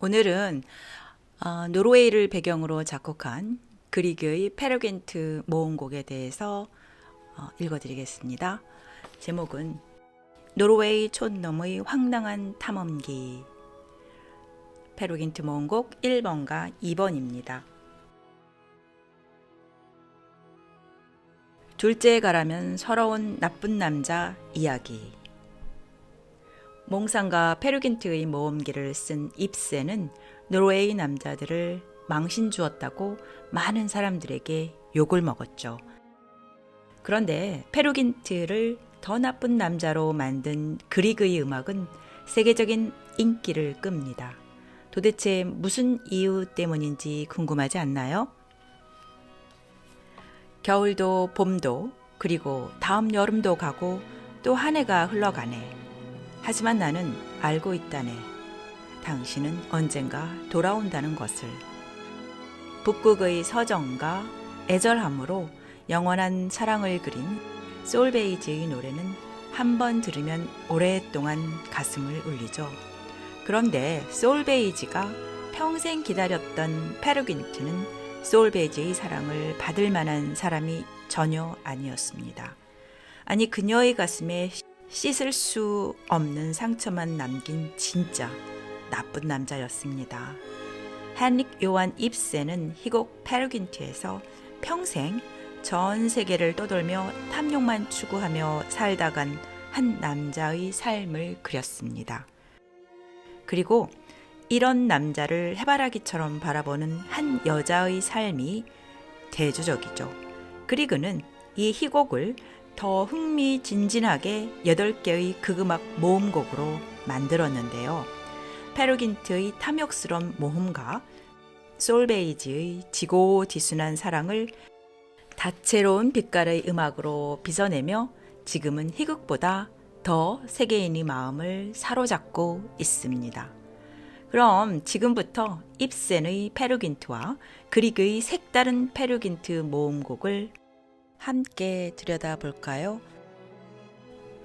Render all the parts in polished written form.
오늘은 노르웨이를 배경으로 작곡한 그리그의 페르겐트 모음곡에 대해서 읽어드리겠습니다. 제목은 노르웨이 촌놈의 황당한 탐험기. 페르겐트 모음곡 1번과 2번입니다. 둘째 가라면 서러운 나쁜 남자 이야기. 몽상가 페르겐트의 모험기를 쓴 입센은 노르웨이 남자들을 망신 주었다고 많은 사람들에게 욕을 먹었죠. 그런데 페르겐트를 더 나쁜 남자로 만든 그리그의 음악은 세계적인 인기를 끕니다. 도대체 무슨 이유 때문인지 궁금하지 않나요? 겨울도 봄도 그리고 다음 여름도 가고 또 한 해가 흘러가네. 하지만 나는 알고 있다네. 당신은 언젠가 돌아온다는 것을. 북극의 서정과 애절함으로 영원한 사랑을 그린 솔베이지의 노래는 한 번 들으면 오랫동안 가슴을 울리죠. 그런데 솔베이지가 평생 기다렸던 페르겐트는 솔베이지의 사랑을 받을 만한 사람이 전혀 아니었습니다. 아니, 그녀의 가슴에 씻을 수 없는 상처만 남긴 진짜 나쁜 남자였습니다. 헨릭 요한 입센은 희곡 페르겐트에서 평생 전 세계를 떠돌며 탐욕만 추구하며 살다간 한 남자의 삶을 그렸습니다. 그리고 이런 남자를 해바라기처럼 바라보는 한 여자의 삶이 대조적이죠. 그리그는 이 희곡을 더 흥미진진하게 8개의 극음악 모음곡으로 만들었는데요. 페르겐트의 탐욕스러운 모험과 솔베이지의 지고지순한 사랑을 다채로운 빛깔의 음악으로 빚어내며 지금은 희극보다 더 세계인의 마음을 사로잡고 있습니다. 그럼 지금부터 입센의 페르겐트와 그리그의 색다른 페르겐트 모음곡을 함께 들여다볼까요?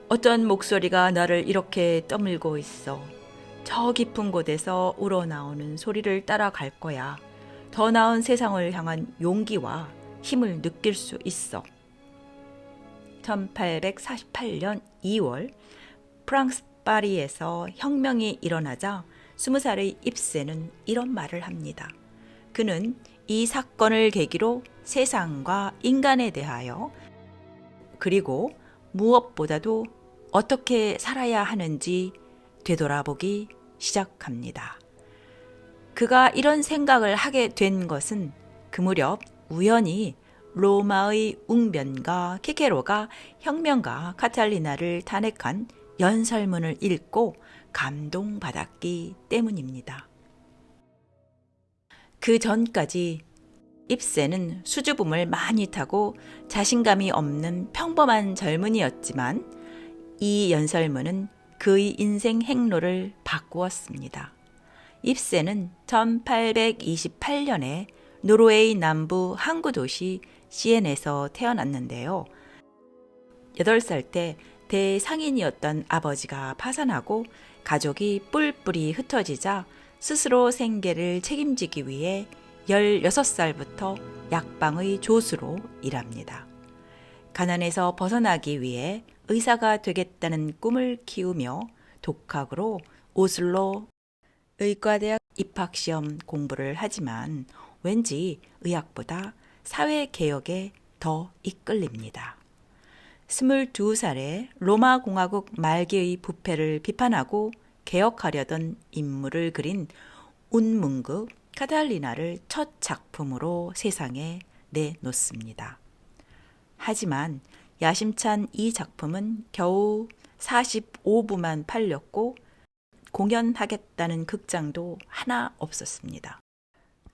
어떤 목소리가 나를 이렇게 떠밀고 있어. 저 깊은 곳에서 우러나오는 소리를 따라갈 거야. 더 나은 세상을 향한 용기와 힘을 느낄 수 있어. 1848년 2월 프랑스 파리에서 혁명이 일어나자 20살의 입센은 이런 말을 합니다. 그는 이 사건을 계기로 세상과 인간에 대하여 그리고 무엇보다도 어떻게 살아야 하는지 되돌아보기 시작합니다. 그가 이런 생각을 하게 된 것은 그 무렵 우연히 로마의 웅변가 케케로가 혁명가 카탈리나를 탄핵한 연설문을 읽고 감동받았기 때문입니다. 그 전까지 입센은 수줍음을 많이 타고 자신감이 없는 평범한 젊은이였지만 이 연설문은 그의 인생 행로를 바꾸었습니다. 입센은 1828년에 노르웨이 남부 항구 도시 시엔에서 태어났는데요. 8살 때 대상인이었던 아버지가 파산하고 가족이 뿔뿔이 흩어지자 스스로 생계를 책임지기 위해 16살부터 약방의 조수로 일합니다. 가난에서 벗어나기 위해 의사가 되겠다는 꿈을 키우며 독학으로 오슬로 의과대학 입학시험 공부를 하지만 왠지 의학보다 사회개혁에 더 이끌립니다. 22살에 로마 공화국 말기의 부패를 비판하고 개혁하려던 인물을 그린 운문극 카탈리나를 첫 작품으로 세상에 내놓습니다. 하지만 야심찬 이 작품은 겨우 45부만 팔렸고 공연하겠다는 극장도 하나 없었습니다.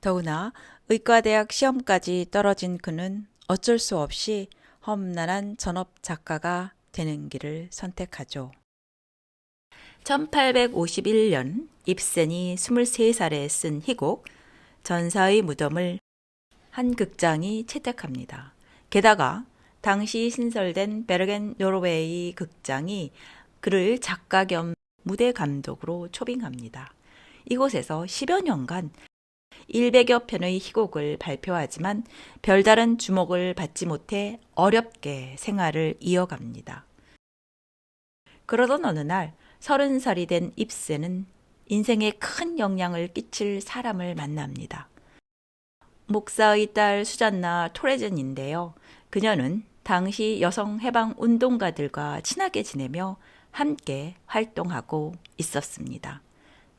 더구나 의과대학 시험까지 떨어진 그는 어쩔 수 없이 험난한 전업 작가가 되는 길을 선택하죠. 1851년 입센이 23살에 쓴 희곡 전사의 무덤을 한 극장이 채택합니다. 게다가 당시 신설된 베르겐 노르웨이 극장이 그를 작가 겸 무대 감독으로 초빙합니다. 이곳에서 10여 년간 100여 편의 희곡을 발표하지만 별다른 주목을 받지 못해 어렵게 생활을 이어갑니다. 그러던 어느 날 30살이 된 입세는 인생에 큰 영향을 끼칠 사람을 만납니다. 목사의 딸 수잔나 토레젠인데요. 그녀는 당시 여성 해방 운동가들과 친하게 지내며 함께 활동하고 있었습니다.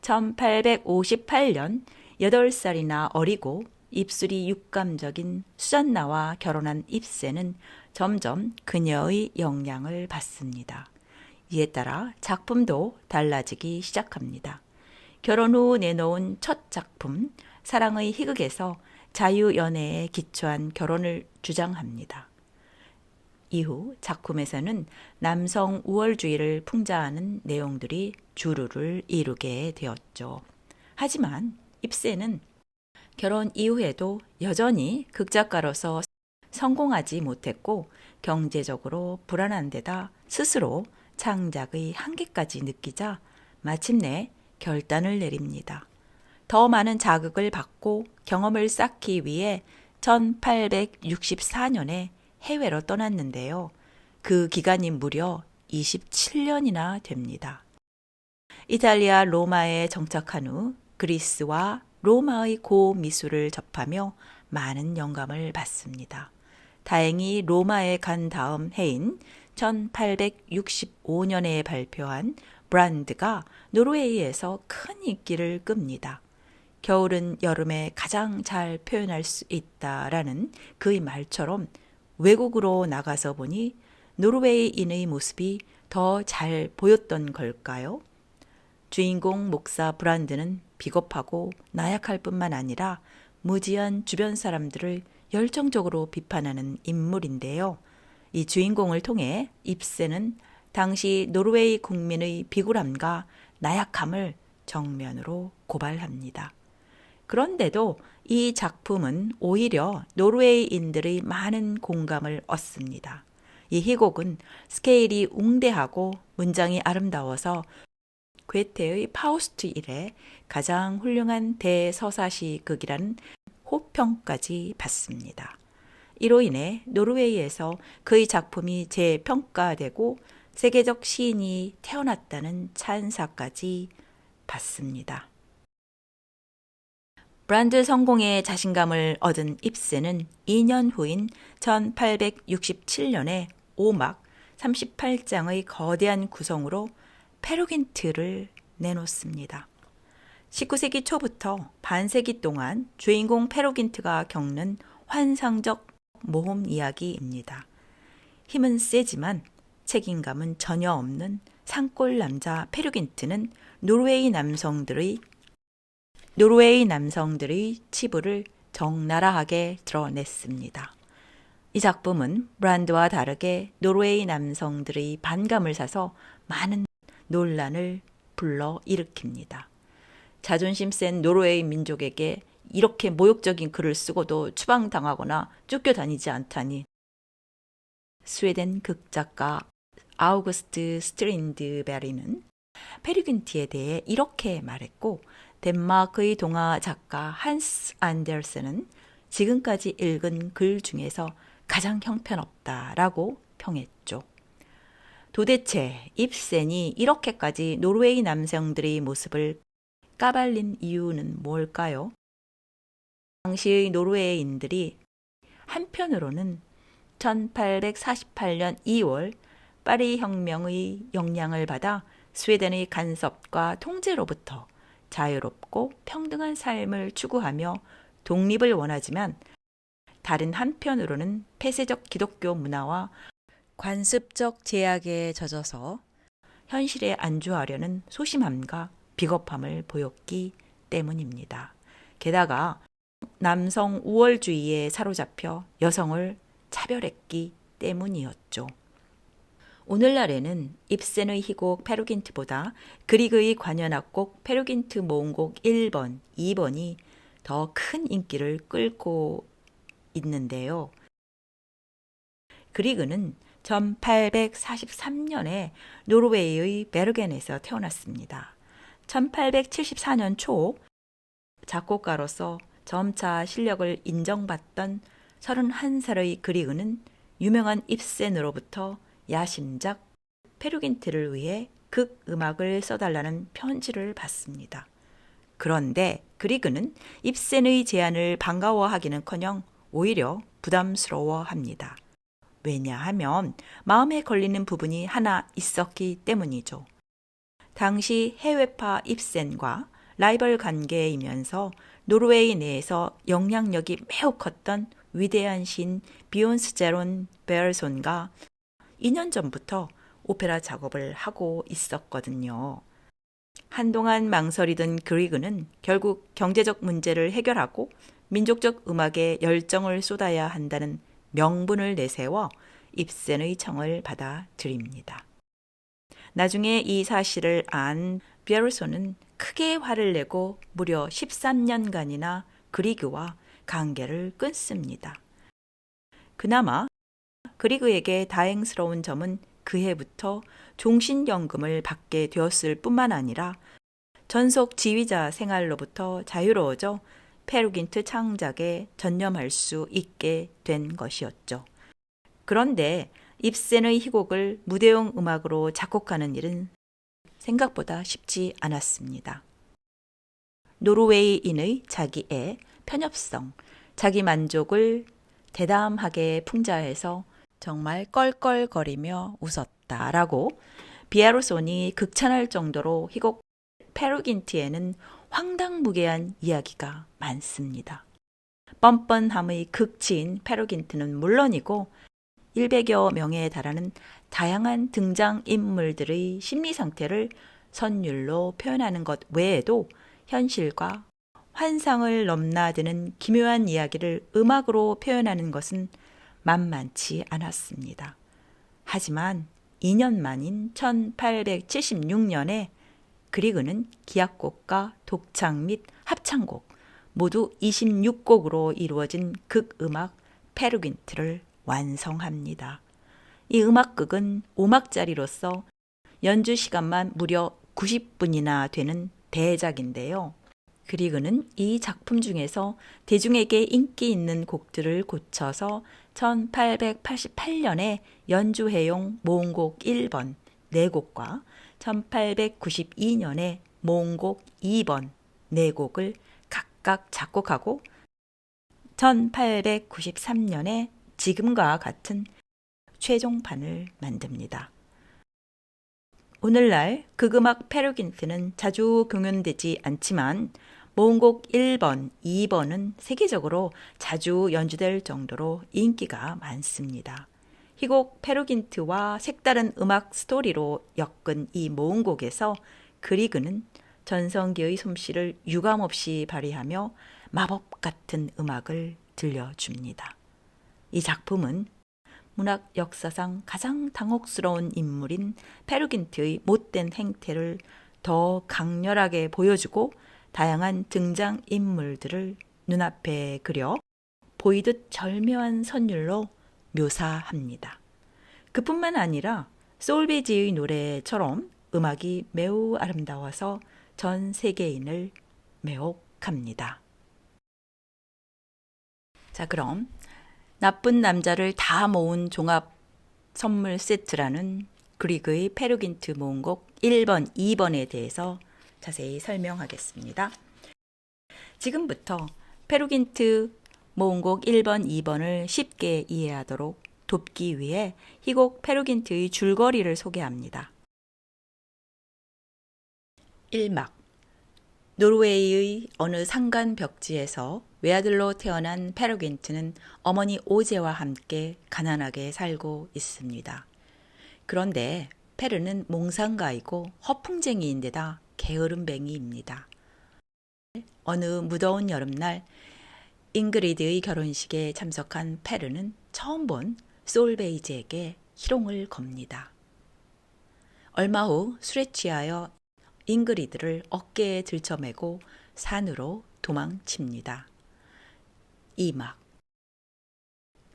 1858년 8살이나 어리고 입술이 육감적인 수잔나와 결혼한 입세는 점점 그녀의 영향을 받습니다. 이에 따라 작품도 달라지기 시작합니다. 결혼 후 내놓은 첫 작품 사랑의 희극에서 자유연애에 기초한 결혼을 주장합니다. 이후 작품에서는 남성 우월주의를 풍자하는 내용들이 주류를 이루게 되었죠. 하지만 입세는 결혼 이후에도 여전히 극작가로서 성공하지 못했고 경제적으로 불안한 데다 스스로 창작의 한계까지 느끼자 마침내 결단을 내립니다. 더 많은 자극을 받고 경험을 쌓기 위해 1864년에 해외로 떠났는데요. 그 기간이 무려 27년이나 됩니다. 이탈리아 로마에 정착한 후 그리스와 로마의 고미술을 접하며 많은 영감을 받습니다. 다행히 로마에 간 다음 해인 1865년에 발표한 브란드가 노르웨이에서 큰 인기를 끕니다. 겨울은 여름에 가장 잘 표현할 수 있다라는 그의 말처럼 외국으로 나가서 보니 노르웨이인의 모습이 더 잘 보였던 걸까요? 주인공 목사 브란드는 비겁하고 나약할 뿐만 아니라 무지한 주변 사람들을 열정적으로 비판하는 인물인데요. 이 주인공을 통해 입세는 당시 노르웨이 국민의 비굴함과 나약함을 정면으로 고발합니다. 그런데도 이 작품은 오히려 노르웨이인들의 많은 공감을 얻습니다. 이 희곡은 스케일이 웅대하고 문장이 아름다워서 괴테의 파우스트 이래 가장 훌륭한 대서사시극이라는 호평까지 받습니다. 이로 인해 노르웨이에서 그의 작품이 재평가되고 세계적 시인이 태어났다는 찬사까지 받습니다. 브란드 성공에 자신감을 얻은 입세는 2년 후인 1867년에 5막 38장의 거대한 구성으로 페루긴트를 내놓습니다. 19세기 초부터 반세기 동안 주인공 페루긴트가 겪는 환상적 모험 이야기입니다. 힘은 세지만 책임감은 전혀 없는 산골 남자 페루긴트는 노르웨이 남성들의 치부를 적나라하게 드러냈습니다. 이 작품은 브란드와 다르게 노르웨이 남성들의 반감을 사서 많은 논란을 불러일으킵니다. 자존심 센 노르웨이 민족에게 이렇게 모욕적인 글을 쓰고도 추방당하거나 쫓겨다니지 않다니. 스웨덴 극작가 아우구스트 스트린드베리는 페르긴티에 대해 이렇게 말했고, 덴마크의 동화 작가 한스 안델센은 지금까지 읽은 글 중에서 가장 형편없다라고 평했죠. 도대체 입센이 이렇게까지 노르웨이 남성들의 모습을 까발린 이유는 뭘까요? 당시의 노르웨이인들이 한편으로는 1848년 2월 파리 혁명의 영향을 받아 스웨덴의 간섭과 통제로부터 자유롭고 평등한 삶을 추구하며 독립을 원하지만, 다른 한편으로는 폐쇄적 기독교 문화와 관습적 제약에 젖어서 현실에 안주하려는 소심함과 비겁함을 보였기 때문입니다. 게다가 남성 우월주의에 사로잡혀 여성을 차별했기 때문이었죠. 오늘날에는 입센의 희곡 페루긴트보다 그리그의 관현악곡 페루긴트 모음곡 1번, 2번이 더 큰 인기를 끌고 있는데요. 그리그는 1843년에 노르웨이의 베르겐에서 태어났습니다. 1874년 초 작곡가로서 점차 실력을 인정받던 31살의 그리그는 유명한 입센으로부터 야심작 페루긴트를 위해 극음악을 써달라는 편지를 받습니다. 그런데 그리그는 입센의 제안을 반가워하기는커녕 오히려 부담스러워합니다. 왜냐하면 마음에 걸리는 부분이 하나 있었기 때문이죠. 당시 해외파 입센과 라이벌 관계이면서 노르웨이 내에서 영향력이 매우 컸던 위대한 시인 비욘스제론 베얼손과 2년 전부터 오페라 작업을 하고 있었거든요. 한동안 망설이던 그리그는 결국 경제적 문제를 해결하고 민족적 음악에 열정을 쏟아야 한다는 명분을 내세워 입센의 청을 받아들입니다. 나중에 이 사실을 안 비에르손은 크게 화를 내고 무려 13년간이나 그리그와 관계를 끊습니다. 그나마 그리그에게 다행스러운 점은 그해부터 종신연금을 받게 되었을 뿐만 아니라 전속 지휘자 생활로부터 자유로워져 페루긴트 창작에 전념할 수 있게 된 것이었죠. 그런데 입센의 희곡을 무대용 음악으로 작곡하는 일은 생각보다 쉽지 않았습니다. 노르웨이인의 자기애, 편협성, 자기 만족을 대담하게 풍자해서 정말 껄껄거리며 웃었다라고 비에르손이 극찬할 정도로 희곡 페루긴트에는 황당무계한 이야기가 많습니다. 뻔뻔함의 극치인 페루긴트는 물론이고 100여 명에 달하는 다양한 등장인물들의 심리상태를 선율로 표현하는 것 외에도 현실과 환상을 넘나드는 기묘한 이야기를 음악으로 표현하는 것은 만만치 않았습니다. 하지만 2년 만인 1876년에 그리그는 기악곡과 독창 및 합창곡 모두 26곡으로 이루어진 극음악 페루긴트를 완성합니다. 이 음악극은 5막짜리로서 연주 시간만 무려 90분이나 되는 대작인데요. 그리그는 이 작품 중에서 대중에게 인기 있는 곡들을 고쳐서 1888년에 연주회용 모음곡 1번 4곡과 1892년에 모음곡 2번 4곡을 각각 작곡하고 1893년에 지금과 같은 최종판을 만듭니다. 오늘날 극음악 페루긴트는 자주 공연되지 않지만 모음곡 1번, 2번은 세계적으로 자주 연주될 정도로 인기가 많습니다. 희곡 페루긴트와 색다른 음악 스토리로 엮은 이 모음곡에서 그리그는 전성기의 솜씨를 유감없이 발휘하며 마법 같은 음악을 들려줍니다. 이 작품은 문학 역사상 가장 당혹스러운 인물인 페루긴트의 못된 행태를 더 강렬하게 보여주고 다양한 등장인물들을 눈앞에 그려 보이듯 절묘한 선율로 묘사합니다. 그뿐만 아니라 솔베지의 노래처럼 음악이 매우 아름다워서 전 세계인을 매혹합니다. 자, 그럼 나쁜 남자를 다 모은 종합 선물 세트라는 그리그의 페루긴트 모음곡 1번, 2번에 대해서 자세히 설명하겠습니다. 지금부터 페루긴트 모음곡 1번, 2번을 쉽게 이해하도록 돕기 위해 희곡 페루긴트의 줄거리를 소개합니다. 1막 노르웨이의 어느 산간 벽지에서 외아들로 태어난 페루긴트는 어머니 오제와 함께 가난하게 살고 있습니다. 그런데 페르는 몽상가이고 허풍쟁이인데다 게으름뱅이입니다. 어느 무더운 여름날 잉그리드의 결혼식에 참석한 페르는 처음 본 솔베이지에게 희롱을 겁니다. 얼마 후 술에 취하여 잉그리드를 어깨에 들쳐매고 산으로 도망칩니다. 2막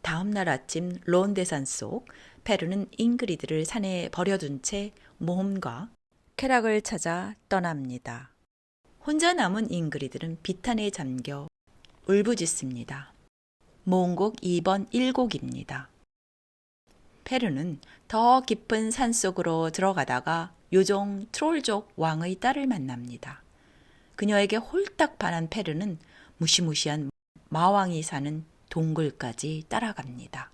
다음 날 아침 론대산 속 페르는 잉그리드를 산에 버려둔 채 모험과 쾌락을 찾아 떠납니다. 혼자 남은 잉그리드는 비탄에 잠겨 울부짖습니다. 모음곡 2번 1곡입니다. 페르는 더 깊은 산속으로 들어가다가 요종 트롤족 왕의 딸을 만납니다. 그녀에게 홀딱 반한 페르는 무시무시한 마왕이 사는 동굴까지 따라갑니다.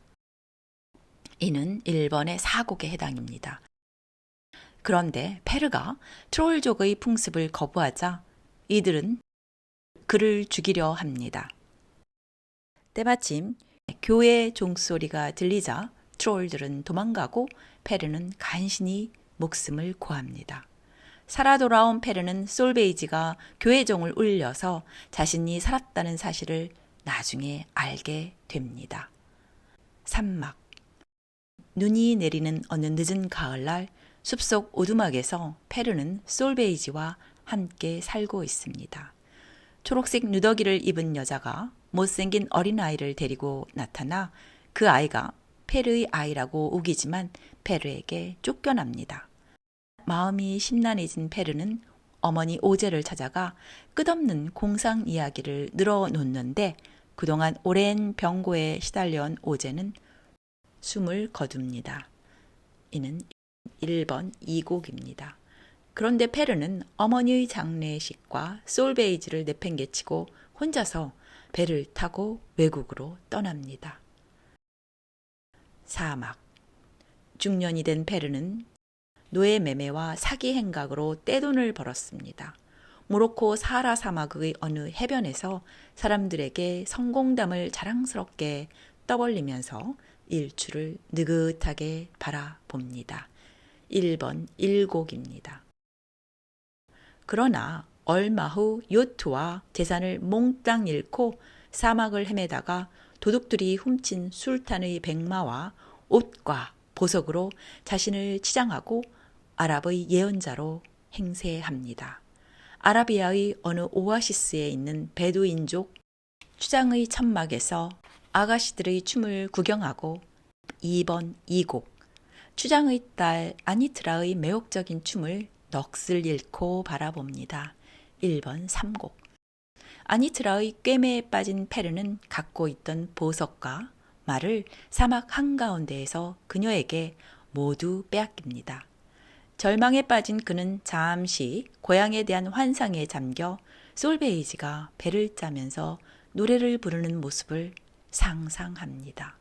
이는 1번의 4곡에 해당입니다. 그런데 페르가 트롤족의 풍습을 거부하자 이들은 그를 죽이려 합니다. 때마침 교회 종소리가 들리자 트롤들은 도망가고 페르는 간신히 목숨을 구합니다. 살아 돌아온 페르는 솔베이지가 교회 종을 울려서 자신이 살았다는 사실을 나중에 알게 됩니다. 산막. 눈이 내리는 어느 늦은 가을날 숲속 오두막에서 페르는 솔베이지와 함께 살고 있습니다. 초록색 누더기를 입은 여자가 못생긴 어린아이를 데리고 나타나 그 아이가 페르의 아이라고 우기지만 페르에게 쫓겨납니다. 마음이 심란해진 페르는 어머니 오제를 찾아가 끝없는 공상 이야기를 늘어놓는데 그동안 오랜 병고에 시달려온 오제는 숨을 거둡니다. 이는 1번 2곡입니다. 그런데 페르는 어머니의 장례식과 솔베이지를 내팽개치고 혼자서 배를 타고 외국으로 떠납니다. 사막. 중년이 된 페르는 노예 매매와 사기 행각으로 떼돈을 벌었습니다. 모로코 사하라 사막의 어느 해변에서 사람들에게 성공담을 자랑스럽게 떠벌리면서 일출을 느긋하게 바라봅니다. 1번 1곡입니다. 그러나 얼마 후 요트와 재산을 몽땅 잃고 사막을 헤매다가 도둑들이 훔친 술탄의 백마와 옷과 보석으로 자신을 치장하고 아랍의 예언자로 행세합니다. 아라비아의 어느 오아시스에 있는 베두인족 추장의 천막에서 아가씨들의 춤을 구경하고 2번 2곡 추장의 딸 아니트라의 매혹적인 춤을 넋을 잃고 바라봅니다. 1번 3곡 아니트라의 꿰매에 빠진 페르는 갖고 있던 보석과 말을 사막 한가운데에서 그녀에게 모두 빼앗깁니다. 절망에 빠진 그는 잠시 고향에 대한 환상에 잠겨 솔베이지가 배를 짜면서 노래를 부르는 모습을 상상합니다.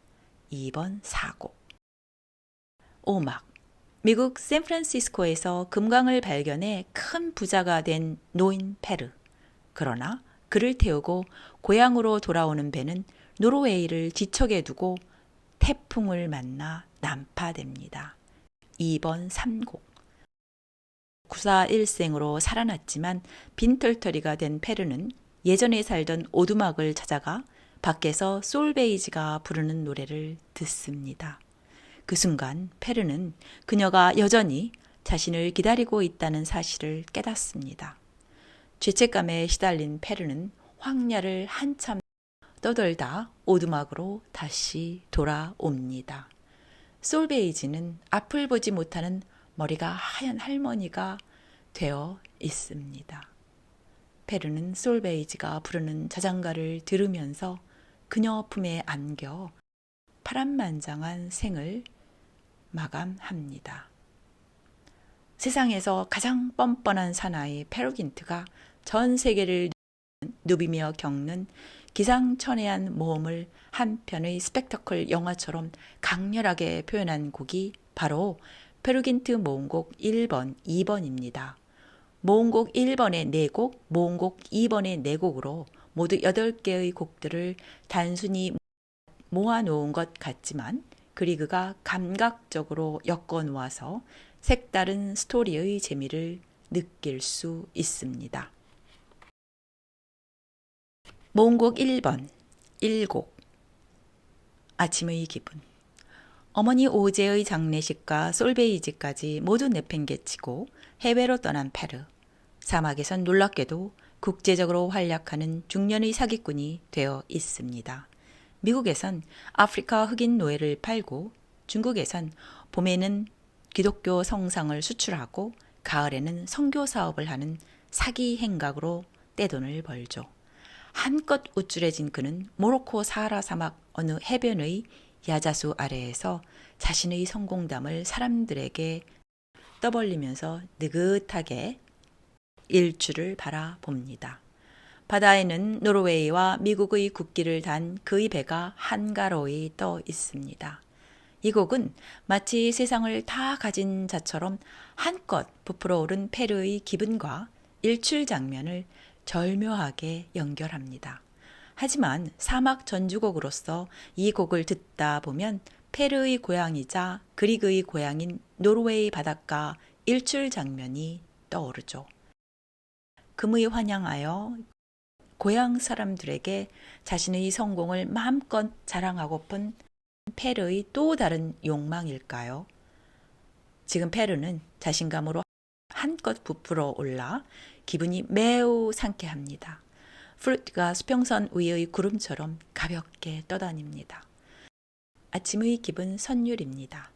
2번 4곡 오막 미국 샌프란시스코에서 금광을 발견해 큰 부자가 된 노인 페르. 그러나 그를 태우고 고향으로 돌아오는 배는 노르웨이를 지척에 두고 태풍을 만나 난파됩니다. 2번 3곡 구사 일생으로 살아났지만 빈털터리가 된 페르는 예전에 살던 오두막을 찾아가 밖에서 솔베이지가 부르는 노래를 듣습니다. 그 순간 페르는 그녀가 여전히 자신을 기다리고 있다는 사실을 깨닫습니다. 죄책감에 시달린 페르는 황야를 한참 떠돌다 오두막으로 다시 돌아옵니다. 솔베이지는 앞을 보지 못하는 머리가 하얀 할머니가 되어 있습니다. 페르는 솔베이지가 부르는 자장가를 들으면서 그녀 품에 안겨 파란만장한 생을 마감합니다. 세상에서 가장 뻔뻔한 사나이 페르긴트가 전 세계를 누비며 겪는 기상천외한 모험을 한 편의 스펙터클 영화처럼 강렬하게 표현한 곡이 바로 페르긴트 모음곡 1번, 2번입니다. 모음곡 1번의 4곡, 모음곡 2번의 4곡으로 모두 8개의 곡들을 단순히 모아놓은 것 같지만 그리그가 감각적으로 엮어놓아서 색다른 스토리의 재미를 느낄 수 있습니다. 모음곡 1번, 1곡 아침의 기분 어머니 오제의 장례식과 솔베이지까지 모두 내팽개치고 해외로 떠난 페르. 사막에선 놀랍게도 국제적으로 활약하는 중년의 사기꾼이 되어 있습니다. 미국에선 아프리카 흑인 노예를 팔고 중국에선 봄에는 기독교 성상을 수출하고 가을에는 선교 사업을 하는 사기 행각으로 떼돈을 벌죠. 한껏 우쭐해진 그는 모로코 사하라 사막 어느 해변의 야자수 아래에서 자신의 성공담을 사람들에게 떠벌리면서 느긋하게 일출을 바라봅니다. 바다에는 노르웨이와 미국의 국기를 단 그의 배가 한가로이 떠 있습니다. 이 곡은 마치 세상을 다 가진 자처럼 한껏 부풀어 오른 페르의 기분과 일출 장면을 절묘하게 연결합니다. 하지만 사막 전주곡으로서 이 곡을 듣다 보면 페르의 고향이자 그리그의 고향인 노르웨이 바닷가 일출 장면이 떠오르죠. 금의 환영하여 고향 사람들에게 자신의 성공을 마음껏 자랑하고픈 페르의 또 다른 욕망일까요? 지금 페르는 자신감으로 한껏 부풀어 올라 기분이 매우 상쾌합니다. 플루트가 수평선 위의 구름처럼 가볍게 떠다닙니다. 아침의 기분 선율입니다.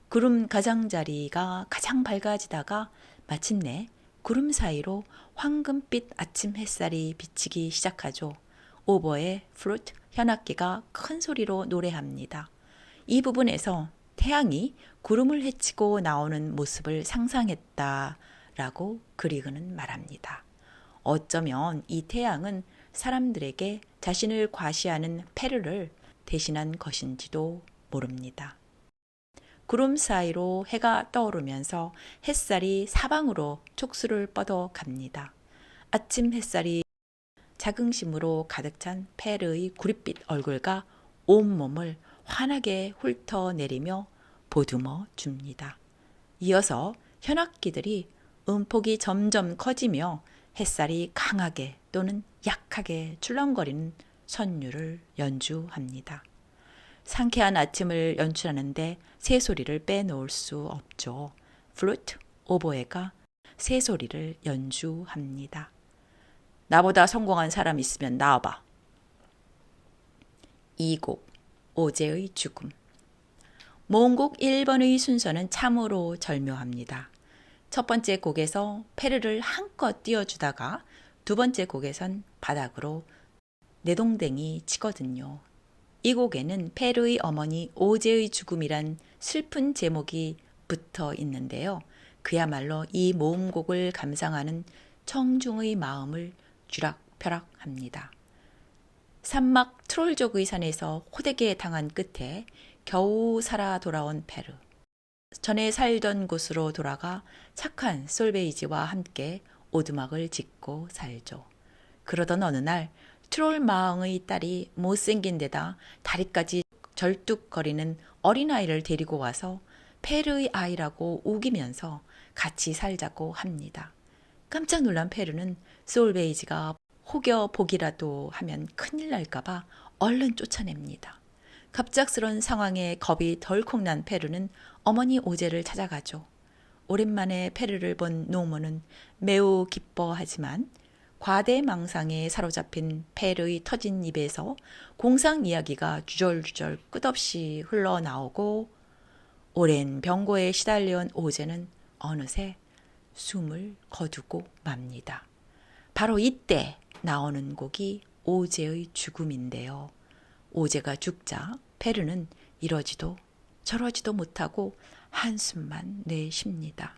구름 가장자리가 가장 밝아지다가 마침내 구름 사이로 황금빛 아침 햇살이 비치기 시작하죠. 오보의 플루트 현악기가 큰 소리로 노래합니다. 이 부분에서 태양이 구름을 헤치고 나오는 모습을 상상했다라고 그리그는 말합니다. 어쩌면 이 태양은 사람들에게 자신을 과시하는 페르를 대신한 것인지도 모릅니다. 구름 사이로 해가 떠오르면서 햇살이 사방으로 촉수를 뻗어 갑니다. 아침 햇살이 자긍심으로 가득 찬 페르의 구릿빛 얼굴과 온몸을 환하게 훑어내리며 보듬어 줍니다. 이어서 현악기들이 음폭이 점점 커지며 햇살이 강하게 또는 약하게 출렁거리는 선율을 연주합니다. 상쾌한 아침을 연출하는데 새소리를 빼놓을 수 없죠. 플루트, 오보에가 새소리를 연주합니다. 나보다 성공한 사람 있으면 나와봐. 이 곡, 오제의 죽음. 모음곡 1번의 순서는 참으로 절묘합니다. 첫 번째 곡에서 페르를 한껏 띄워주다가 두 번째 곡에선 바닥으로 내동댕이 치거든요. 이 곡에는 페르의 어머니 오제의 죽음이란 슬픈 제목이 붙어 있는데요. 그야말로 이 모음곡을 감상하는 청중의 마음을 쥐락펴락합니다. 산막 트롤족의 산에서 호되게 당한 끝에 겨우 살아 돌아온 페르. 전에 살던 곳으로 돌아가 착한 솔베이지와 함께 오두막을 짓고 살죠. 그러던 어느 날 트롤 마왕의 딸이 못생긴 데다 다리까지 절뚝거리는 어린아이를 데리고 와서 페르의 아이라고 우기면서 같이 살자고 합니다. 깜짝 놀란 페르는 솔베이지가 혹여 보기라도 하면 큰일 날까봐 얼른 쫓아냅니다. 갑작스런 상황에 겁이 덜컥 난 페르는 어머니 오제를 찾아가죠. 오랜만에 페르를 본 노모는 매우 기뻐하지만 과대망상에 사로잡힌 페르의 터진 입에서 공상 이야기가 주절주절 끝없이 흘러나오고 오랜 병고에 시달려온 오제는 어느새 숨을 거두고 맙니다. 바로 이때 나오는 곡이 오제의 죽음인데요. 오제가 죽자 페르는 이러지도 저러지도 못하고 한숨만 내쉽니다.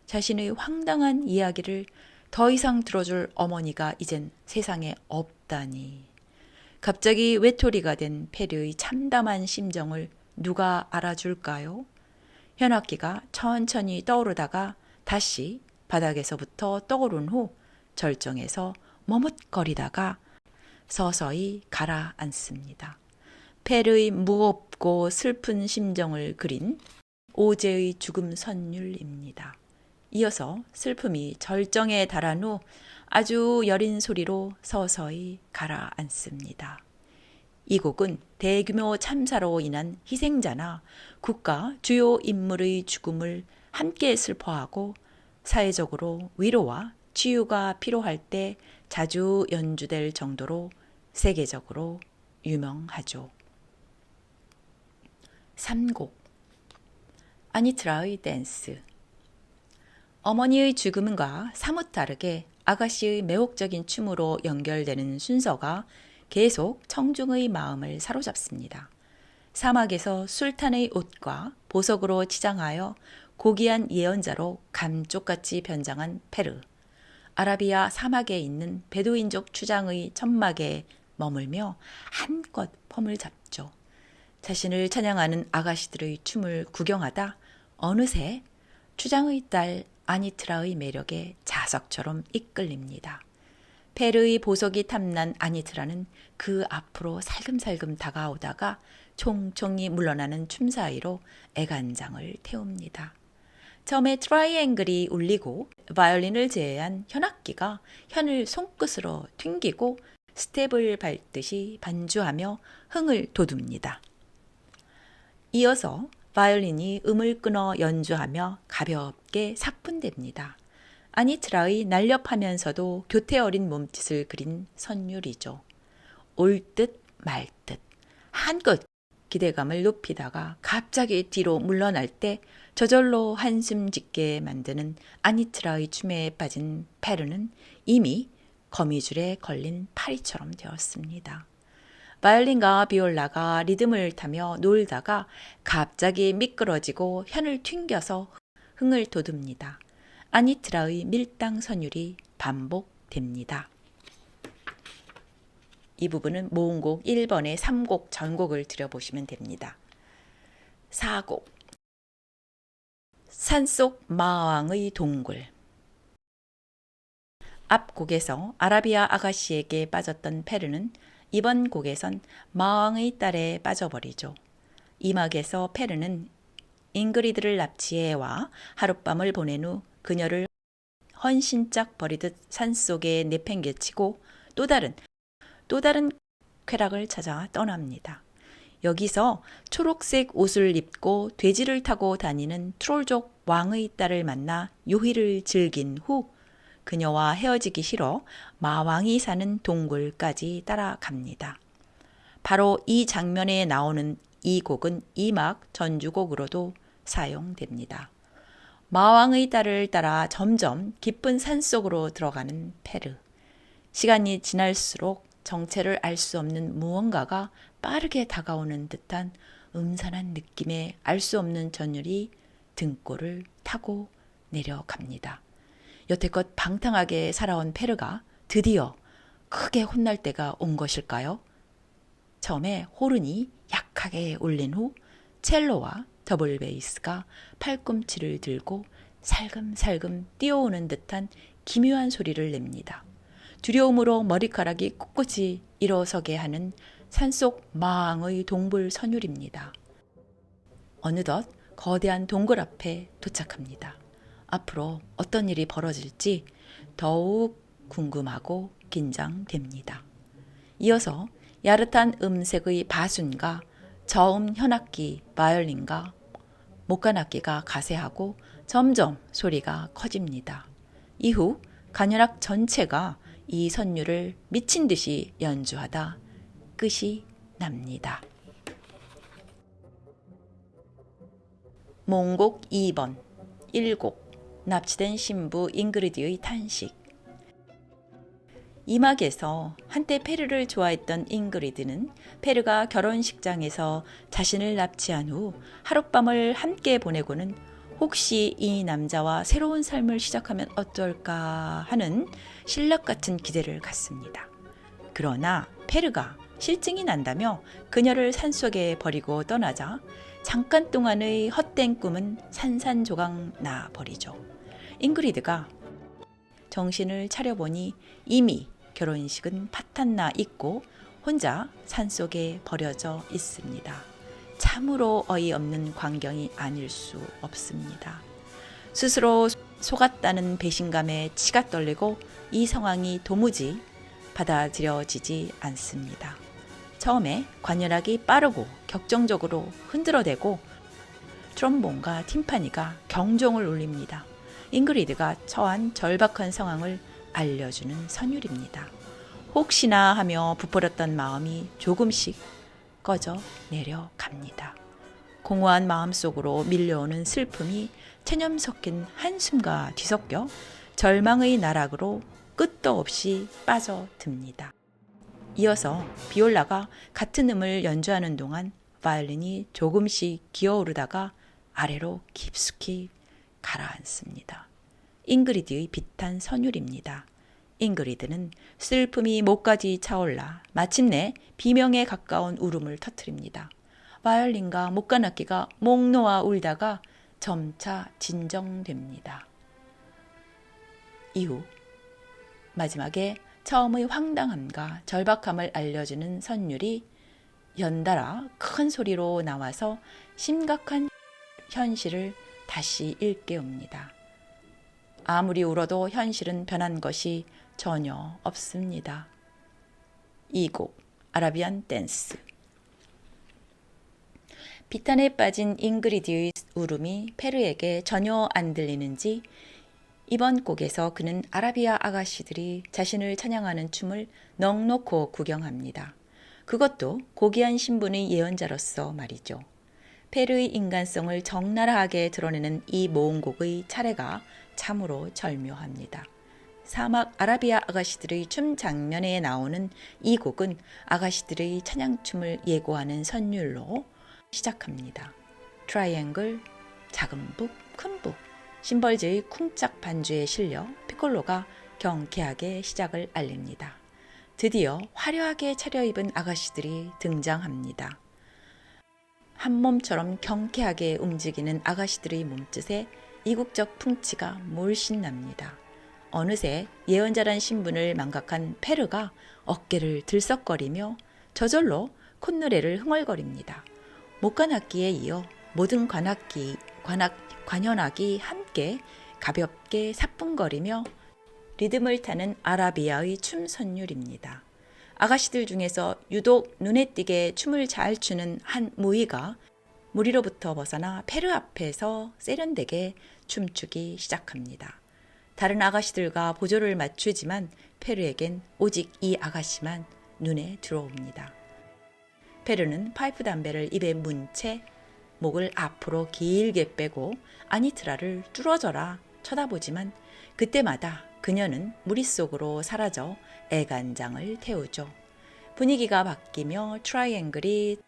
자신의 황당한 이야기를 더 이상 들어줄 어머니가 이젠 세상에 없다니. 갑자기 외톨이가 된 페르의 참담한 심정을 누가 알아줄까요? 현악기가 천천히 떠오르다가 다시 바닥에서부터 떠오른 후 절정에서 머뭇거리다가 서서히 가라앉습니다. 페르의 무겁고 슬픈 심정을 그린 오제의 죽음 선율입니다. 이어서 슬픔이 절정에 달한 후 아주 여린 소리로 서서히 가라앉습니다. 이 곡은 대규모 참사로 인한 희생자나 국가 주요 인물의 죽음을 함께 슬퍼하고 사회적으로 위로와 치유가 필요할 때 자주 연주될 정도로 세계적으로 유명하죠. 3곡 아니트라의 댄스. 어머니의 죽음과 사뭇 다르게 아가씨의 매혹적인 춤으로 연결되는 순서가 계속 청중의 마음을 사로잡습니다. 사막에서 술탄의 옷과 보석으로 치장하여 고귀한 예언자로 감쪽같이 변장한 페르. 아라비아 사막에 있는 베두인족 추장의 천막에 머물며 한껏 폼을 잡죠. 자신을 찬양하는 아가씨들의 춤을 구경하다 어느새 추장의 딸 아니트라의 매력에 자석처럼 이끌립니다. 페르의 보석이 탐난 아니트라는 그 앞으로 살금살금 다가오다가 총총히 물러나는 춤 사이로 애간장을 태웁니다. 처음에 트라이앵글이 울리고 바이올린을 제외한 현악기가 현을 손끝으로 튕기고 스텝을 밟듯이 반주하며 흥을 돋웁니다. 이어서 바이올린이 음을 끊어 연주하며 가볍게 사뿐댑니다. 아니트라의 날렵하면서도 교태 어린 몸짓을 그린 선율이죠. 올 듯 말 듯 한껏 기대감을 높이다가 갑자기 뒤로 물러날 때 저절로 한숨 짓게 만드는 아니트라의 춤에 빠진 페르는 이미 거미줄에 걸린 파리처럼 되었습니다. 바이올린과 비올라가 리듬을 타며 놀다가 갑자기 미끄러지고 현을 튕겨서 흥을 돋웁니다. 아니트라의 밀당 선율이 반복됩니다. 이 부분은 모음곡 1번의 3곡 전곡을 들여보시면 됩니다. 4곡 산속 마왕의 동굴. 앞 곡에서 아라비아 아가씨에게 빠졌던 페르는 이번 곡에선 마왕의 딸에 빠져버리죠. 이 막에서 페르는 잉그리드를 납치해 와 하룻밤을 보낸 후 그녀를 헌신짝 버리듯 산속에 내팽개치고 또 다른 쾌락을 찾아 떠납니다. 여기서 초록색 옷을 입고 돼지를 타고 다니는 트롤족 왕의 딸을 만나 요희를 즐긴 후 그녀와 헤어지기 싫어 마왕이 사는 동굴까지 따라갑니다. 바로 이 장면에 나오는 이 곡은 이막 전주곡으로도 사용됩니다. 마왕의 딸을 따라 점점 깊은 산속으로 들어가는 페르. 시간이 지날수록 정체를 알 수 없는 무언가가 빠르게 다가오는 듯한 음산한 느낌의 알 수 없는 전율이 등골을 타고 내려갑니다. 여태껏 방탕하게 살아온 페르가 드디어 크게 혼날 때가 온 것일까요? 처음에 호른이 약하게 울린 후 첼로와 더블 베이스가 팔꿈치를 들고 살금살금 뛰어오는 듯한 기묘한 소리를 냅니다. 두려움으로 머리카락이 꿋꿋이 일어서게 하는 산속 마왕의 동굴 선율입니다. 어느덧 거대한 동굴 앞에 도착합니다. 앞으로 어떤 일이 벌어질지 더욱 궁금하고 긴장됩니다. 이어서 야릇한 음색의 바순과 저음 현악기 바이올린과 목관악기가 가세하고 점점 소리가 커집니다. 이후 간현악 전체가 이 선율을 미친 듯이 연주하다 끝이 납니다. 모음곡 2번 1곡 납치된 신부 잉그리드의 탄식. 이 막에서 한때 페르를 좋아했던 잉그리드는 페르가 결혼식장에서 자신을 납치한 후 하룻밤을 함께 보내고는 혹시 이 남자와 새로운 삶을 시작하면 어떨까 하는 신락 같은 기대를 갖습니다. 그러나 페르가 실증이 난다며 그녀를 산속에 버리고 떠나자 잠깐 동안의 헛된 꿈은 산산조각 나 버리죠. 잉그리드가 정신을 차려보니 이미 결혼식은 파탄나 있고 혼자 산속에 버려져 있습니다. 참으로 어이없는 광경이 아닐 수 없습니다. 스스로 속았다는 배신감에 치가 떨리고 이 상황이 도무지 받아들여지지 않습니다. 처음에 관현악이 빠르고 격정적으로 흔들어대고 트롬본과 팀파니가 경종을 울립니다. 잉그리드가 처한 절박한 상황을 알려주는 선율입니다. 혹시나 하며 부풀었던 마음이 조금씩 꺼져 내려갑니다. 공허한 마음속으로 밀려오는 슬픔이 체념 섞인 한숨과 뒤섞여 절망의 나락으로 끝도 없이 빠져듭니다. 이어서 비올라가 같은 음을 연주하는 동안 바이올린이 조금씩 기어오르다가 아래로 깊숙이 가라앉습니다. 잉그리드의 비탄 선율입니다. 잉그리드는 슬픔이 목까지 차올라 마침내 비명에 가까운 울음을 터뜨립니다. 바이올린과 목관악기가 목 놓아 울다가 점차 진정됩니다. 이후 마지막에 처음의 황당함과 절박함을 알려주는 선율이 연달아 큰 소리로 나와서 심각한 현실을 다시 일깨웁니다. 아무리 울어도 현실은 변한 것이 전혀 없습니다. 이 곡 아라비안 댄스. 비탄에 빠진 잉그리드의 울음이 페르에게 전혀 안 들리는지 이번 곡에서 그는 아라비아 아가씨들이 자신을 찬양하는 춤을 넋놓고 구경합니다. 그것도 고귀한 신분의 예언자로서 말이죠. 페르의 인간성을 적나라하게 드러내는 이 모음곡의 차례가 참으로 절묘합니다. 사막 아라비아 아가씨들의 춤 장면에 나오는 이 곡은 아가씨들의 찬양춤을 예고하는 선율로 시작합니다. 트라이앵글, 작은 북, 큰 북, 심벌즈의 쿵짝 반주에 실려 피콜로가 경쾌하게 시작을 알립니다. 드디어 화려하게 차려입은 아가씨들이 등장합니다. 한 몸처럼 경쾌하게 움직이는 아가씨들의 몸짓에 이국적 풍치가 몰씬 납니다. 어느새 예언자란 신분을 망각한 페르가 어깨를 들썩거리며 저절로 콧노래를 흥얼거립니다. 목관악기에 이어 모든 관현악이 함께 가볍게 사뿐거리며 리듬을 타는 아라비아의 춤 선율입니다. 아가씨들 중에서 유독 눈에 띄게 춤을 잘 추는 한 무희가 무리로부터 벗어나 페르 앞에서 세련되게 춤추기 시작합니다. 다른 아가씨들과 보조를 맞추지만 페르에겐 오직 이 아가씨만 눈에 들어옵니다. 페르는 파이프 담배를 입에 문 채 목을 앞으로 길게 빼고 아니트라를 뚫어져라 쳐다보지만 그때마다 그녀는 무리 속으로 사라져 애간장을 태우죠. 분위기가 바뀌며 트라이앵글이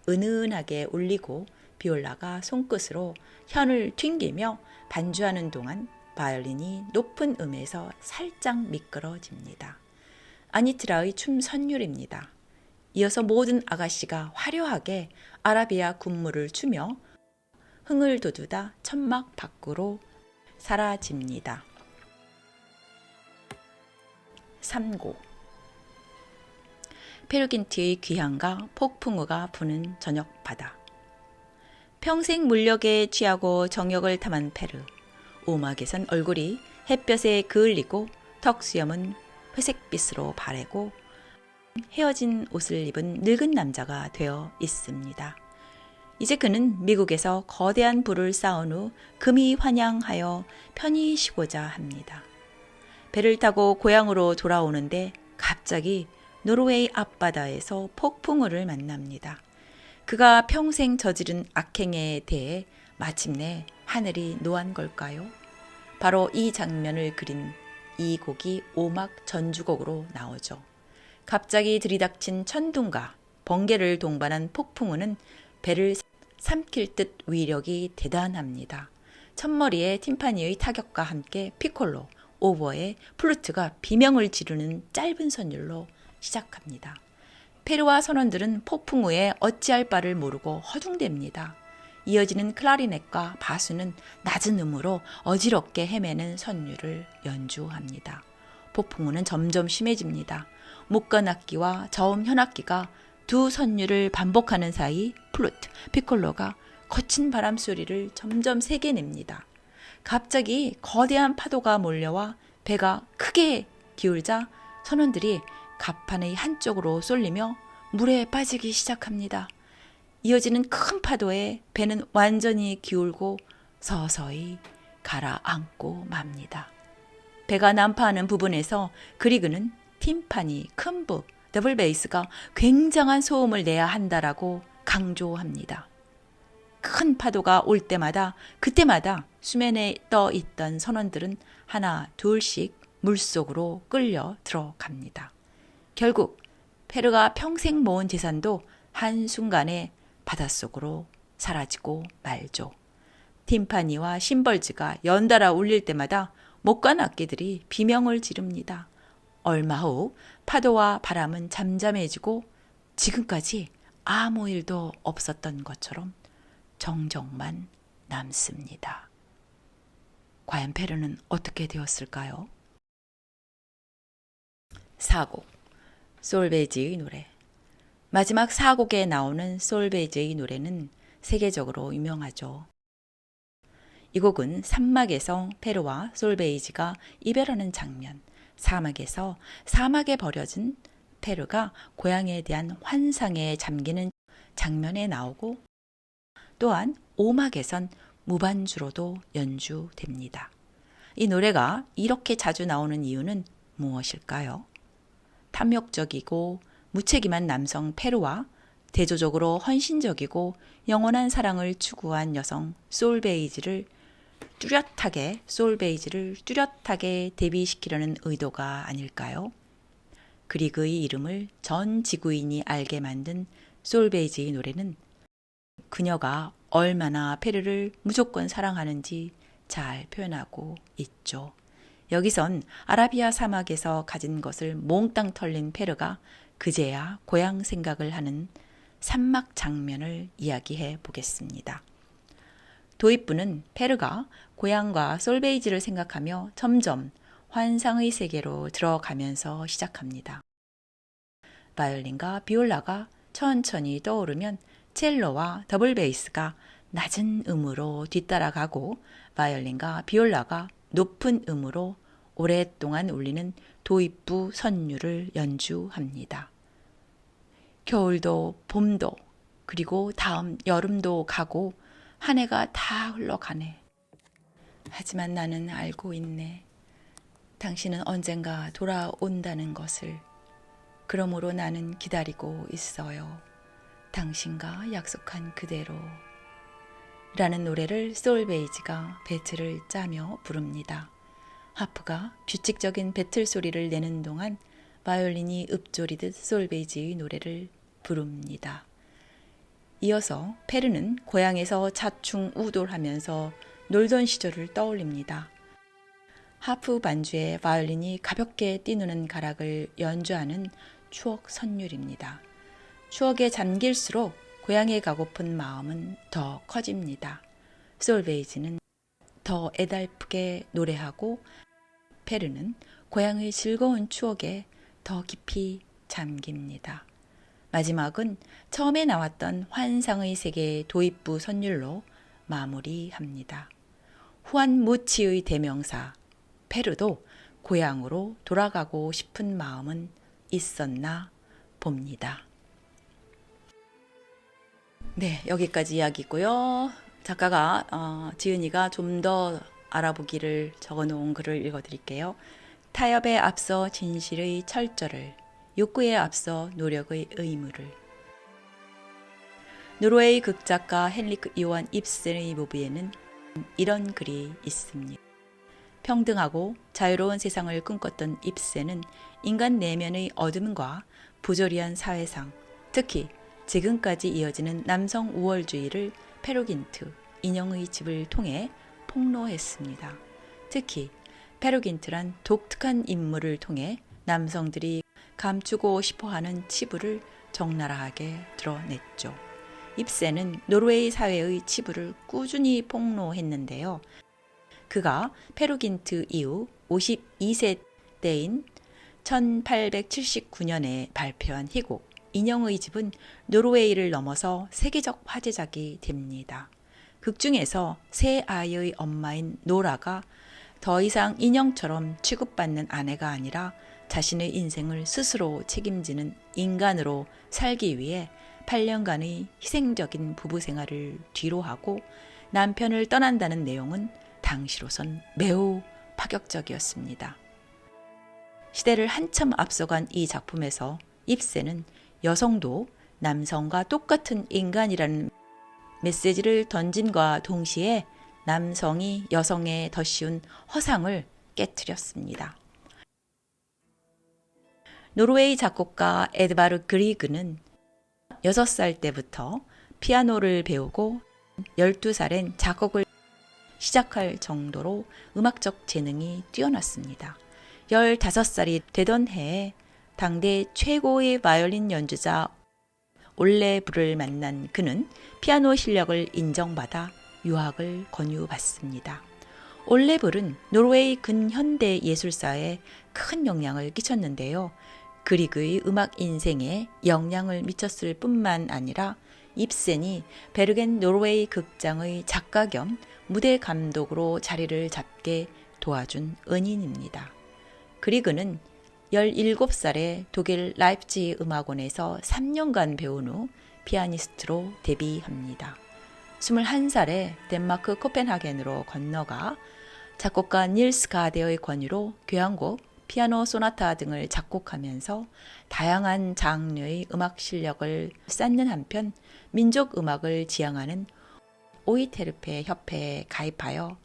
은은하게 울리고 비올라가 손끝으로 현을 튕기며 반주하는 동안 바이올린이 높은 음에서 살짝 미끄러집니다. 아니트라의 춤 선율입니다. 이어서 모든 아가씨가 화려하게 아라비아 군무를 추며 흥을 돋우다 천막 밖으로 사라집니다. 3곡 페르긴티의 귀향과 폭풍우가 부는 저녁 바다. 평생 물력에 취하고 정욕을 탐한 페르. 오막에선 얼굴이 햇볕에 그을리고 턱 수염은 회색빛으로 바래고 헤어진 옷을 입은 늙은 남자가 되어 있습니다. 이제 그는 미국에서 거대한 부를 쌓은 후 금이 환영하여 편히 쉬고자 합니다. 배를 타고 고향으로 돌아오는데 갑자기 노르웨이 앞바다에서 폭풍우를 만납니다. 그가 평생 저지른 악행에 대해 마침내 하늘이 노한 걸까요? 바로 이 장면을 그린 이 곡이 오막 전주곡으로 나오죠. 갑자기 들이닥친 천둥과 번개를 동반한 폭풍우는 배를 삼킬 듯 위력이 대단합니다. 첫머리에 팀파니의 타격과 함께 피콜로, 오버에 플루트가 비명을 지르는 짧은 선율로 시작합니다. 페르와 선원들은 폭풍우에 어찌할 바를 모르고 허둥댑니다. 이어지는 클라리넷과 바수는 낮은 음으로 어지럽게 헤매는 선율을 연주합니다. 폭풍우는 점점 심해집니다. 목관악기와 저음 현악기가 두 선율을 반복하는 사이 플루트, 피콜로가 거친 바람 소리를 점점 세게 냅니다. 갑자기 거대한 파도가 몰려와 배가 크게 기울자 선원들이 갑판의 한쪽으로 쏠리며 물에 빠지기 시작합니다. 이어지는 큰 파도에 배는 완전히 기울고 서서히 가라앉고 맙니다. 배가 난파하는 부분에서 그리그는 팀파니, 큰 북, 더블 베이스가 굉장한 소음을 내야 한다라고 강조합니다. 큰 파도가 올 때마다 그때마다 수면에 떠 있던 선원들은 하나 둘씩 물속으로 끌려 들어갑니다. 결국 페르가 평생 모은 재산도 한순간에 바닷속으로 사라지고 말죠. 팀파니와 심벌즈가 연달아 울릴 때마다 목관 악기들이 비명을 지릅니다. 얼마 후 파도와 바람은 잠잠해지고 지금까지 아무 일도 없었던 것처럼 정적만 남습니다. 과연 페르는 어떻게 되었을까요? 4곡 솔베이지의 노래. 마지막 4곡에 나오는 솔베이지의 노래는 세계적으로 유명하죠. 이 곡은 산막에서 페르와 솔베이지가 이별하는 장면, 사막에서 사막에 버려진 페르가 고향에 대한 환상에 잠기는 장면에 나오고, 또한 오막에선 무반주로도 연주됩니다. 이 노래가 이렇게 자주 나오는 이유는 무엇일까요? 탐욕적이고 무책임한 남성 페르와 대조적으로 헌신적이고 영원한 사랑을 추구한 여성 솔베이지를 뚜렷하게 대비시키려는 의도가 아닐까요? 그리그의 이름을 전 지구인이 알게 만든 솔베이지의 노래는 그녀가 얼마나 페르를 무조건 사랑하는지 잘 표현하고 있죠. 여기선 아라비아 사막에서 가진 것을 몽땅 털린 페르가 그제야 고향 생각을 하는 산막 장면을 이야기해 보겠습니다. 도입부는 페르가 고향과 솔베이지를 생각하며 점점 환상의 세계로 들어가면서 시작합니다. 바이올린과 비올라가 천천히 떠오르면 첼로와 더블 베이스가 낮은 음으로 뒤따라가고 바이올린과 비올라가 높은 음으로 오랫동안 울리는 도입부 선율을 연주합니다. 겨울도 봄도 그리고 다음 여름도 가고 한 해가 다 흘러가네. 하지만 나는 알고 있네. 당신은 언젠가 돌아온다는 것을. 그러므로 나는 기다리고 있어요. 당신과 약속한 그대로. 라는 노래를 솔베이지가 배틀을 짜며 부릅니다. 하프가 규칙적인 배틀 소리를 내는 동안 바이올린이 읊조리듯 솔베이지의 노래를 부릅니다. 이어서 페르는 고향에서 자충우돌하면서 놀던 시절을 떠올립니다. 하프 반주에 바이올린이 가볍게 뛰누는 가락을 연주하는 추억 선율입니다. 추억에 잠길수록 고향에 가고픈 마음은 더 커집니다. 솔베이지는 더 애달프게 노래하고 페르는 고향의 즐거운 추억에 더 깊이 잠깁니다. 마지막은 처음에 나왔던 환상의 세계의 도입부 선율로 마무리합니다. 후안 무치의 대명사 페르도 고향으로 돌아가고 싶은 마음은 있었나 봅니다. 네, 여기까지 이야기고요. 작가가 지은이가 좀 더 알아보기를 적어놓은 글을 읽어드릴게요. 타협에 앞서 진실의 철저를, 욕구에 앞서 노력의 의무를. 노르웨이 극작가 헨리크 요한 입센의 모브에는 이런 글이 있습니다. 평등하고 자유로운 세상을 꿈꿨던 입센은 인간 내면의 어둠과 부조리한 사회상, 특히 지금까지 이어지는 남성 우월주의를 페르긴트, 인형의 집을 통해 폭로했습니다. 특히 페르긴트란 독특한 인물을 통해 남성들이 감추고 싶어하는 치부를 적나라하게 드러냈죠. 입센은 노르웨이 사회의 치부를 꾸준히 폭로했는데요. 그가 페르긴트 이후 52세 때인 1879년에 발표한 희곡 인형의 집은 노르웨이를 넘어서 세계적 화제작이 됩니다. 극 중에서 세 아이의 엄마인 노라가 더 이상 인형처럼 취급받는 아내가 아니라 자신의 인생을 스스로 책임지는 인간으로 살기 위해 8년간의 희생적인 부부 생활을 뒤로하고 남편을 떠난다는 내용은 당시로선 매우 파격적이었습니다. 시대를 한참 앞서간 이 작품에서 입센은 여성도 남성과 똑같은 인간이라는 메시지를 던짐과 동시에 남성이 여성의 더 쉬운 허상을 깨뜨렸습니다. 노르웨이 작곡가 에드바르 그리그는 6살 때부터 피아노를 배우고 12살엔 작곡을 시작할 정도로 음악적 재능이 뛰어났습니다. 15살이 되던 해에 당대 최고의 바이올린 연주자 올레브를 만난 그는 피아노 실력을 인정받아 유학을 권유받습니다. 올레블은 노르웨이 근현대 예술사에 큰 영향을 끼쳤는데요. 그리그의 음악 인생에 영향을 미쳤을 뿐만 아니라 입센이 베르겐 노르웨이 극장의 작가 겸 무대 감독으로 자리를 잡게 도와준 은인입니다. 그리그는 17살에 독일 라이프치히 음악원에서 3년간 배운 후 피아니스트로 데뷔합니다. 21살에 덴마크 코펜하겐으로 건너가 작곡가 닐스 가데의 권유로 교향곡, 피아노 소나타 등을 작곡하면서 다양한 장르의 음악 실력을 쌓는 한편 민족 음악을 지향하는 오이테르페 협회에 가입하여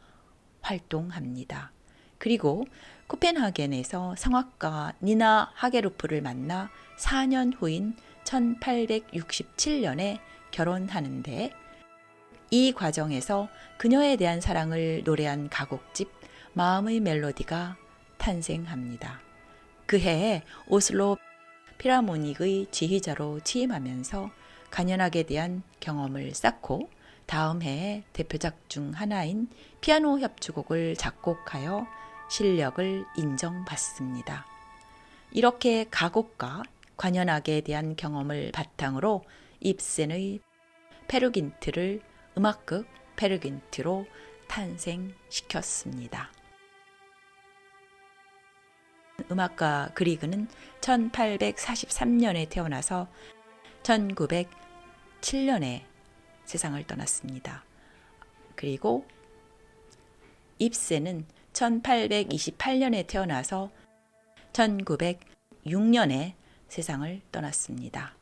활동합니다. 그리고 코펜하겐에서 성악가 니나 하게루프를 만나 4년 후인 1867년에 결혼하는데 이 과정에서 그녀에 대한 사랑을 노래한 가곡집 마음의 멜로디가 탄생합니다. 그 해에 오슬로 필하모닉의 지휘자로 취임하면서 간현악에 대한 경험을 쌓고 다음 해에 대표작 중 하나인 피아노 협주곡을 작곡하여 실력을 인정받습니다. 이렇게 가곡과 관현악에 대한 경험을 바탕으로 입센의 페르긴트를 음악극 페르긴트로 탄생시켰습니다. 음악가 그리그는 1843년에 태어나서 1907년에 세상을 떠났습니다. 그리고 입센은 1828년에 태어나서 1906년에 세상을 떠났습니다.